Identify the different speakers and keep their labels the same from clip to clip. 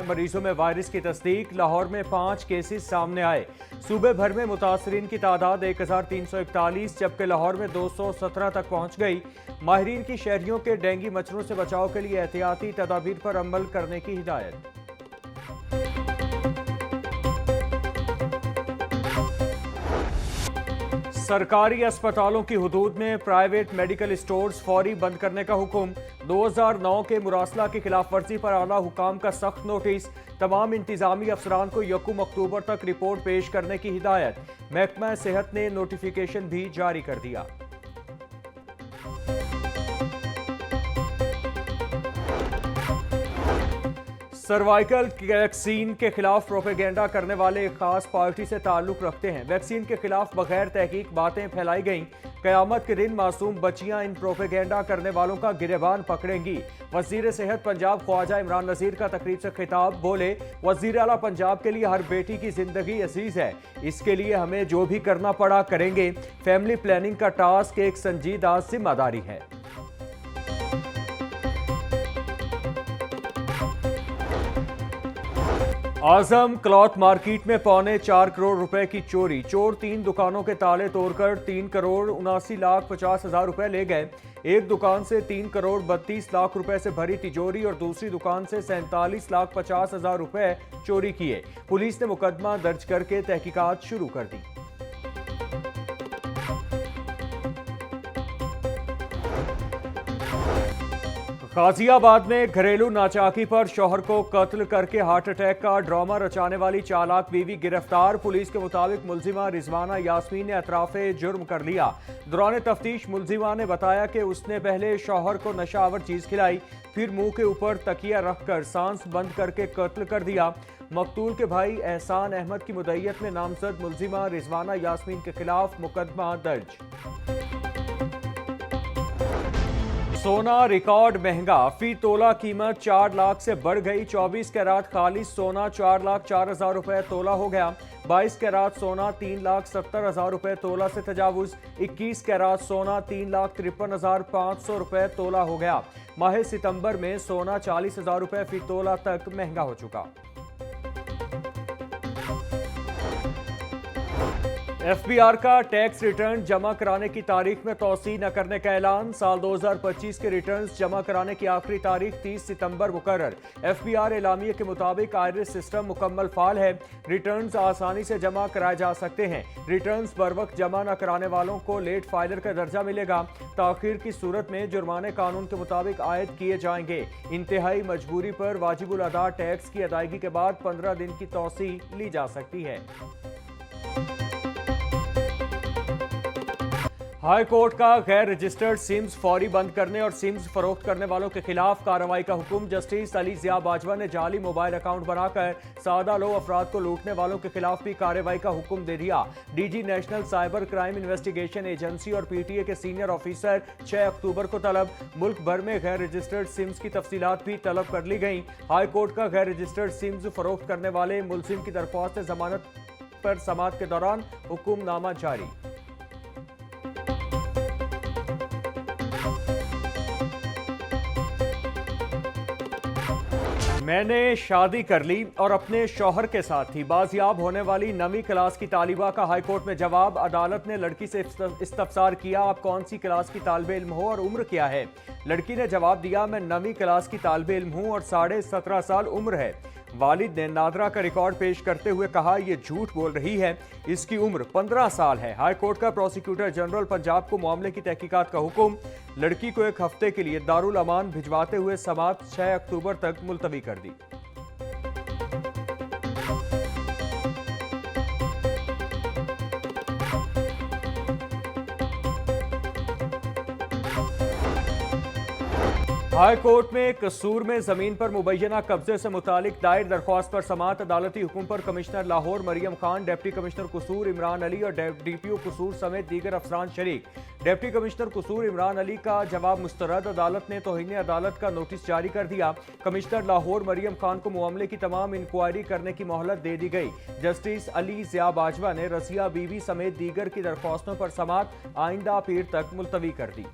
Speaker 1: मरीजों में वायरस की तस्दीक। लाहौर में 5 केसेस सामने आए। सूबे भर में मुतासरीन की तादाद 1341, जबकि लाहौर में 217 तक पहुंच गई। माहिरीन की शहरियों के डेंगू मच्छरों से बचाव के लिए एहतियाती तदाबीर पर अमल करने की हिदायत। सरकारी अस्पतालों की हुदूद में प्राइवेट मेडिकल स्टोर्स फौरी बंद करने का हुक्म। 2009 के मुरासला की खिलाफ वर्जी पर आला हुकाम का सख्त नोटिस। तमाम इंतजामी अफसरान को 1 अक्टूबर तक रिपोर्ट पेश करने की हिदायत। महकमा सेहत ने नोटिफिकेशन भी जारी कर दिया। सर्वाइकल वैक्सीन के खिलाफ प्रोपेगेंडा करने वाले एक खास पार्टी से ताल्लुक रखते हैं। वैक्सीन के खिलाफ बगैर तहकीक बातें फैलाई गईं। कयामत के दिन मासूम बच्चियां इन प्रोपेगेंडा करने वालों का गिरेबान पकड़ेंगी। वजीर सेहत पंजाब ख्वाजा इमरान नज़ीर का तकरीब से खिताब। बोले, वजीर आला पंजाब के लिए हर बेटी की जिंदगी अजीज है, इसके लिए हमें जो भी करना पड़ा करेंगे। फैमिली प्लानिंग का टास्क एक संजीदा जिम्मेदारी है। आजम क्लॉथ मार्केट में 3.25 करोड़ रुपए की चोरी। चोर 3 दुकानों के ताले तोड़कर 3,79,50,000 रुपए ले गए। एक दुकान से 3,32,00,000 रुपए से भरी तिजोरी और दूसरी दुकान से 47,50,000 रुपए चोरी किए। पुलिस ने मुकदमा दर्ज करके तहकीकात शुरू कर दी। गाजियाबाद में घरेलू नाचाकी पर शौहर को कत्ल करके हार्ट अटैक का ड्रामा रचाने वाली चालाक बीवी गिरफ्तार। पुलिस के मुताबिक मुलजिमा रिजवाना यास्मीन ने अतराफे जुर्म कर लिया। दौरान तफ्तीश मुलजिमा ने बताया कि उसने पहले शौहर को नशावर चीज खिलाई, फिर मुंह के ऊपर तकिया रखकर सांस बंद करके कत्ल कर दिया। मकतूल के भाई एहसान अहमद की मुद्दईयत में नामजद मुलजिमा रिजवाना यास्मीन के खिलाफ मुकदमा दर्ज। सोना रिकॉर्ड महंगा। फी तोला कीमत 4 लाख से बढ़ गई। 24 कैरात खालिस सोना 4,04,000 रुपए तोला हो गया। 22 कैरात सोना 3,70,000 रुपए तोला से तजावुज। 21 कैरात सोना 3,53,500 रुपए तोला हो गया। माह सितंबर में सोना 40,000 रुपए फी तोला तक महंगा हो चुका। एफबीआर का टैक्स रिटर्न जमा कराने की तारीख में तौसी न करने का ऐलान। साल 2025 के रिटर्न्स जमा कराने की आखिरी तारीख 30 सितंबर मुकर्रर। एफबीआर एलामिये के मुताबिक आयरिस सिस्टम मुकम्मल फाल है। रिटर्न्स आसानी से जमा कराए जा सकते हैं। रिटर्न्स बर वक्त जमा न कराने वालों को लेट फाइलर का दर्जा मिलेगा। ताखीर की सूरत में जुर्माने कानून के मुताबिक आयद किए जाएंगे। इंतहाई मजबूरी पर वाजिबुल अदा टैक्स की अदायगी के बाद 15 दिन की तौसी ली जा सकती है। हाई कोर्ट का गैर रजिस्टर्ड सिम्स फौरी बंद करने और सिम्स फरोख्त करने वालों के खिलाफ कार्रवाई का हुक्म। जस्टिस अली जिया बाजवा ने जाली मोबाइल अकाउंट बनाकर सादा लो अफराद को लूटने वालों के खिलाफ भी कार्रवाई का हुक्म दे दिया। DG national cyber crime investigation agency और पीटीए के सीनियर ऑफिसर 6 अक्टूबर को तलब। मुल्क भर में गैर रजिस्टर्ड सिम्स की तफसीलात भी तलब कर ली गई। हाई कोर्ट का गैर रजिस्टर्ड सिम्स फरोख्त करने वाले मुलजिम की दरख्वास्त जमानत पर समाअत के दौरान हुक्मनामा जारी। मैंने शादी कर ली और अपने शौहर के साथ थी। बाजियाब होने वाली 9वीं क्लास की तालिबा का हाईकोर्ट में जवाब। अदालत ने लड़की से इस्तफसार किया, आप कौन सी क्लास की तालिबे इल्म हो और उम्र क्या है। लड़की ने जवाब दिया, मैं 9वीं क्लास की तालिबे इल्म हूँ और 17.5 साल उम्र है। वालिद ने नादरा का रिकॉर्ड पेश करते हुए कहा, यह झूठ बोल रही है, इसकी उम्र 15 साल है। हाई कोर्ट का प्रोसिक्यूटर जनरल पंजाब को मामले की तहकीकात का हुक्म। लड़की को 1 हफ्ते के लिए दारुल अमान भिजवाते हुए समाअत 6 अक्टूबर तक मुलतवी कर दी। हाई कोर्ट में कसूर में जमीन पर मुबैना कब्जे से मुतालिक दायर दरख्वास्त पर समाअत। अदालती हुक्म पर commissioner Lahore Maryam Khan, deputy commissioner Kasur Imran Ali और डीपीओ कसूर समेत दीगर अफसरान शरीक। डिप्टी कमिश्नर कसूर इमरान अली का जवाब मुस्तरद। अदालत ने तौहीन अदालत का नोटिस जारी कर दिया। कमिश्नर लाहौर मरियम खान को मामले की तमाम इंक्वायरी करने की मोहलत दे दी गई। जस्टिस अली जिया बाजवा ने रसिया बीवी समेत दीगर की दरख्वास्तों पर समाअत आइंदा पीर तक मुलतवी कर दी।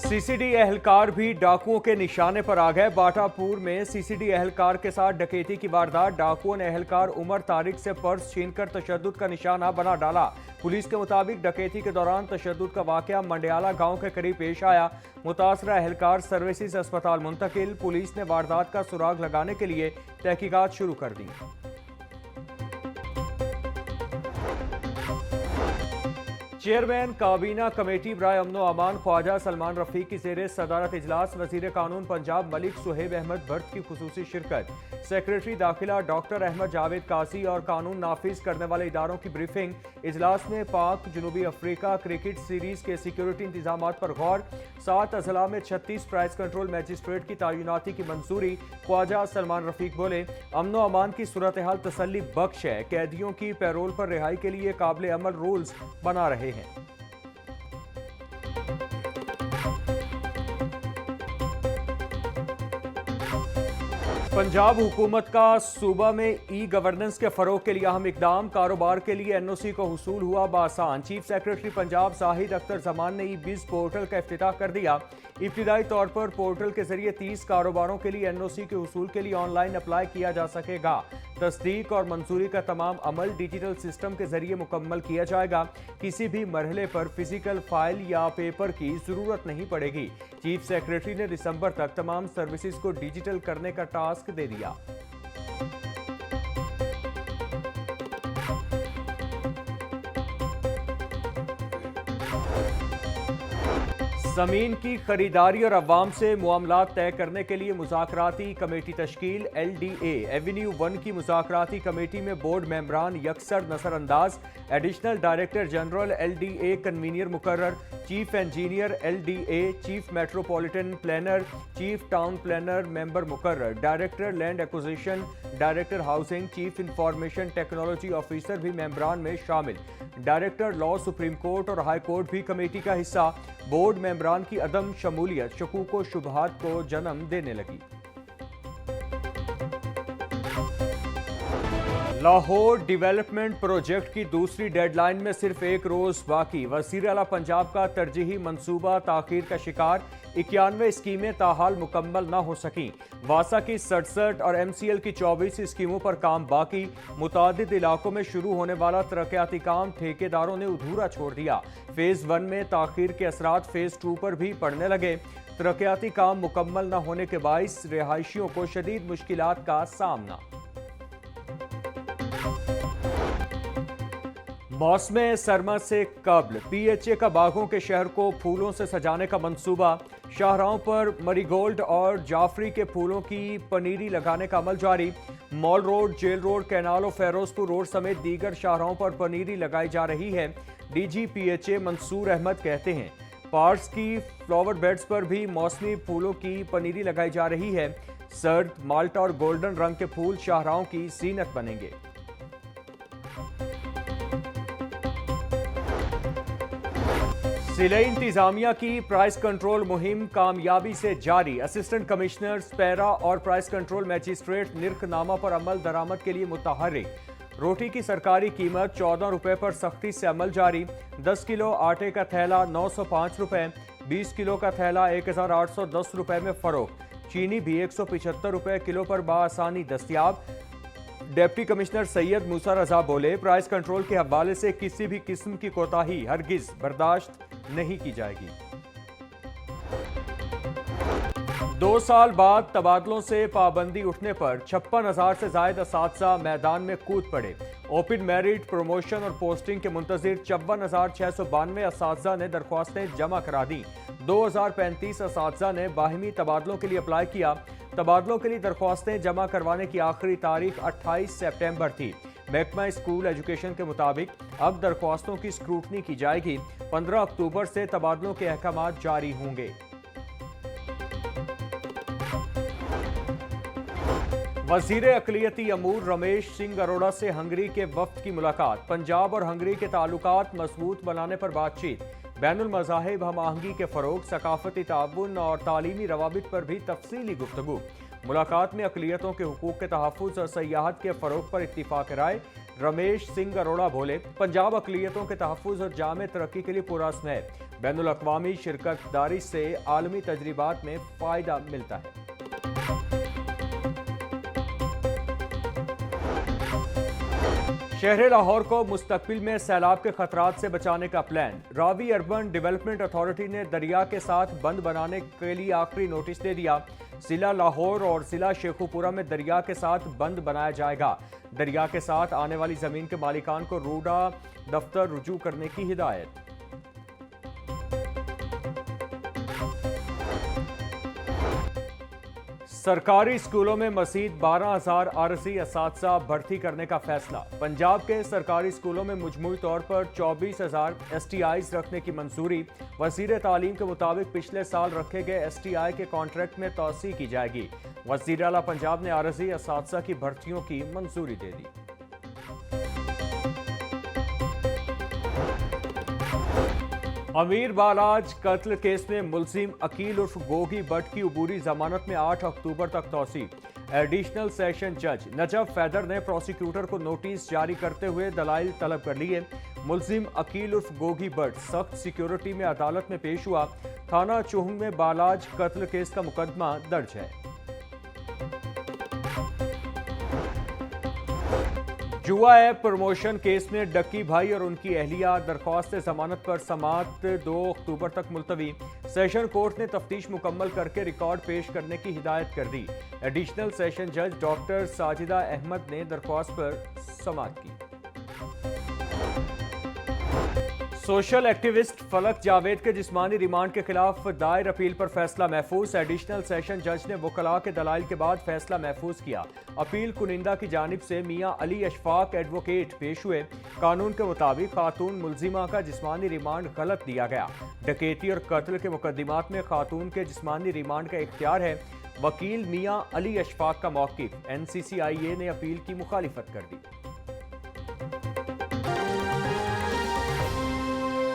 Speaker 1: सीसीडी एहलकार भी डाकुओं के निशाने पर आ गए। बाटापुर में सीसीडी एहलकार के साथ डकैती की वारदात। डाकुओं ने एहलकार उमर तारिक से पर्स छीनकर तशद्दुद का निशाना बना डाला। पुलिस के मुताबिक डकैती के दौरान तशद्दुद का वाकया मंडियाला गांव के करीब पेश आया। मुतासरा एहलकार सर्विसेज अस्पताल मुंतकिल। पुलिस ने वारदात का सुराग लगाने के लिए तहकीकात शुरू कर दी। चेयरमैन काबीना कमेटी बराए अमन अमान ख्वाजा सलमान रफीक की ज़ेरे सदारत इजलास। वजीर कानून पंजाब मलिक सुहेब अहमद भट्ट की खुसूसी शिरकत। सेक्रेटरी दाखिला डॉक्टर अहमद जावेद कासी और कानून नाफिज करने वाले इदारों की ब्रीफिंग। इजलास में पाक जनूबी अफ्रीका क्रिकेट सीरीज के सिक्योरिटी इंतजाम पर गौर। 7 अजला में 36 प्राइस कंट्रोल मैजिस्ट्रेट की तैनाती की मंजूरी। ख्वाजा सलमान रफीक बोले, अमन अमान की सूरत हाल तसल्ली बख्श है। कैदियों की पैरोल पर रिहाई के लिए काबिल अमल रूल्स बना रहे हैं। पंजाब हुकूमत का सूबा में ई गवर्नेंस के फरोग के लिए अहम इकदाम। कारोबार के लिए एनओसी को हुसूल हुआ बासान। चीफ सेक्रेटरी पंजाब जाहिद अख्तर जमान ने ई बिज पोर्टल का इफ्तिताह कर दिया। इब्तिदाई तौर पर पोर्टल के जरिए 30 कारोबारों के लिए एनओसी के हुसूल के लिए ऑनलाइन अप्लाई किया जा सकेगा। तस्दीक और मंजूरी का तमाम अमल डिजिटल सिस्टम के जरिए मुकम्मल किया जाएगा। किसी भी मरहले पर फिजिकल फाइल या पेपर की जरूरत नहीं पड़ेगी। चीफ सेक्रेटरी ने दिसंबर तक तमाम सर्विसेज को डिजिटल करने का टास्क दे दिया। जमीन की खरीदारी और अवाम से मामलात तय करने के लिए मुज़ाकराती कमेटी तश्कील। LDA एवेन्यू 1 की मुज़ाकराती कमेटी में बोर्ड मेंबरान यकसर नजरअंदाज। Additional director general LDA convener मुकर्रर। Chief engineer LDA, chief metropolitan planner, chief town planner member मुकर्रर। Director land acquisition, director housing, chief information technology officer भी मेंबरान में शामिल। डायरेक्टर लॉ सुप्रीम कोर्ट और हाई कोर्ट भी कमेटी का हिस्सा। बोर्ड मेंबरान की अदम शमूलियत शकूक व शुबहात को जन्म देने लगी। लाहौर डेवलपमेंट प्रोजेक्ट की दूसरी डेडलाइन में सिर्फ एक रोज बाकी। वज़ीर आला पंजाब का तरजीही मंसूबा ताखीर का शिकार। 91 स्कीमें ताहाल मुकम्मल न हो सकी। वासा की 67 और MCL की 24 स्कीमों पर काम बाकी। मुतादिद इलाकों में शुरू होने वाला तरक्याती काम ठेकेदारों ने अधूरा छोड़ दिया। फेज 1 में ताखीर के असरात फेज 2 पर भी पड़ने लगे। तरक्याती काम मुकम्मल न होने के बाइस रिहायशियों को शदीद मुश्किलात का सामना। मौसम सरमा से कबल PHA का बागों के शहर को फूलों से सजाने का मंसूबा। शाहराहों पर मरीगोल्ड और जाफरी के फूलों की पनीरी लगाने का अमल जारी। Mall road, jail road, canal और फेरोजपुर रोड समेत दीगर शाहराहों पर पनीरी लगाई जा रही है। DG PHA मंसूर अहमद कहते हैं, पार्क्स की फ्लावर बेड्स पर भी मौसमी फूलों की पनीरी लगाई जा रही है। सर्द, माल्टा और गोल्डन रंग के फूल शाहराहों की जीनत बनेंगे। जिला इंतजामिया की प्राइस कंट्रोल मुहिम कामयाबी से जारी। असिस्टेंट कमिश्नर, पैरा और प्राइस कंट्रोल मैजिस्ट्रेट निर्खनामा पर अमल दरामद के लिए मुतहर्रिक। रोटी की सरकारी कीमत 14 रुपए पर सख्ती से अमल जारी। 10 किलो आटे का थैला 905 रुपए, 20 किलो का थैला 1810 रुपए में फरोख्त। चीनी भी 175 रुपए किलो पर बाआसानी दस्तयाब। डिप्टी कमिश्नर सैयद मूसा रजा बोले, प्राइस कंट्रोल के हवाले से किसी भी किस्म की कोताही हरगिज बर्दाश्त नहीं की जाएगी। 2 साल बाद तबादलों से पाबंदी उठने पर 56,000 से ज्यादा असातिज़ा मैदान में कूद पड़े। ओपन मेरिट, प्रमोशन और पोस्टिंग के मुंतजिर 54,692 असातिज़ा ने दरख्वास्तें जमा करा दी। 2,035 असातिज़ा ने बाहिमी तबादलों के लिए अप्लाई किया। तबादलों के लिए दरख्वास्तें जमा करवाने की आखिरी तारीख 28 सितंबर थी। महकमा स्कूल एजुकेशन के मुताबिक अब दरख्वास्तों की स्क्रूटनी की जाएगी। 15 अक्टूबर से तबादलों के अहकाम जारी होंगे। वजीर अक़लियती अमूर रमेश सिंह अरोड़ा से हंगरी के वफ्द की मुलाकात। पंजाब और हंगरी के ताल्लुकात मजबूत बनाने पर बातचीत। बैनुल मज़ाहिब हम आहंगी के फ़रोग़, सकाफ़ती ताउन और तालीमी रवाबित पर भी तफसीली गुफ्तगू। मुलाकात में अक़लियतों के हुकूक़ के तहफ़्फ़ुज़ और सयाहत के फ़रोग़ पर इत्तिफ़ाक़ राय। रमेश सिंह अरोड़ा बोले, पंजाब अकलियतों के तहफ़्फ़ुज़ और जामे तरक्की के लिए पुरअज़्म है। बैनुल अक़वामी शिरकतदारी से आलमी तजरीबात में फ़ायदा मिलता है। शहर लाहौर को मुस्तकबिल में सैलाब के खतरात से बचाने का plan. Ravi urban development authority ने दरिया के साथ बंद बनाने के लिए आखिरी नोटिस दे दिया। जिला लाहौर और जिला शेखुपुरा में दरिया के साथ बंद बनाया जाएगा। दरिया के साथ आने वाली जमीन के मालिकान को रूडा दफ्तर रुजू करने की हिदायत। सरकारी स्कूलों में मज़ीद 12,000 आरजी असातिज़ा भर्ती करने का फैसला। पंजाब के सरकारी स्कूलों में मजमूई तौर पर 24,000 STIs रखने की मंजूरी। वज़ीर तालीम के मुताबिक पिछले साल रखे गए STI के कॉन्ट्रैक्ट में तोसी की जाएगी। वज़ीर आला पंजाब ने आरजी असातिज़ा की भर्तियों की मंजूरी दे दी। अमीर बालाज कत्ल केस में मुलजिम अकील उर्फ गोगी भट्ट की अबूरी जमानत में 8 अक्टूबर तक तोसी। एडिशनल सेशन जज नजफ फैदर ने प्रोसिक्यूटर को नोटिस जारी करते हुए दलाइल तलब कर लिए। मुलजिम अकील उर्फ गोगी भट्ट सख्त सिक्योरिटी में अदालत में पेश हुआ। थाना चुहंग में बालाज कत्ल केस का मुकदमा दर्ज है। जुआ ऐप प्रमोशन केस में डक्की भाई और उनकी अहलिया दरख्वास्त जमानत पर समाअत 2 अक्टूबर तक मुलतवी। सेशन कोर्ट ने तफ्तीश मुकम्मल करके रिकॉर्ड पेश करने की हिदायत कर दी। एडिशनल सेशन जज डॉक्टर साजिदा अहमद ने दरख्वास्त पर समाअत की। सोशल एक्टिविस्ट फलक जावेद के जिस्मानी रिमांड के खिलाफ दायर अपील पर फैसला महफूज। एडिशनल सेशन जज ने वकला के दलाइल के बाद फैसला महफूज किया। अपील कुनिंदा की जानिब से मियां अली अशफाक एडवोकेट पेश हुए। कानून के मुताबिक खातून मुलजिमा का जिस्मानी रिमांड गलत दिया गया। डकैती और कत्ल के मुकदमात में खातून के जिस्मानी रिमांड का इख्तियार है। वकील मियां अली अशफाक का मौक़िफ़। NCCIA ने अपील की मुखालिफत कर दी।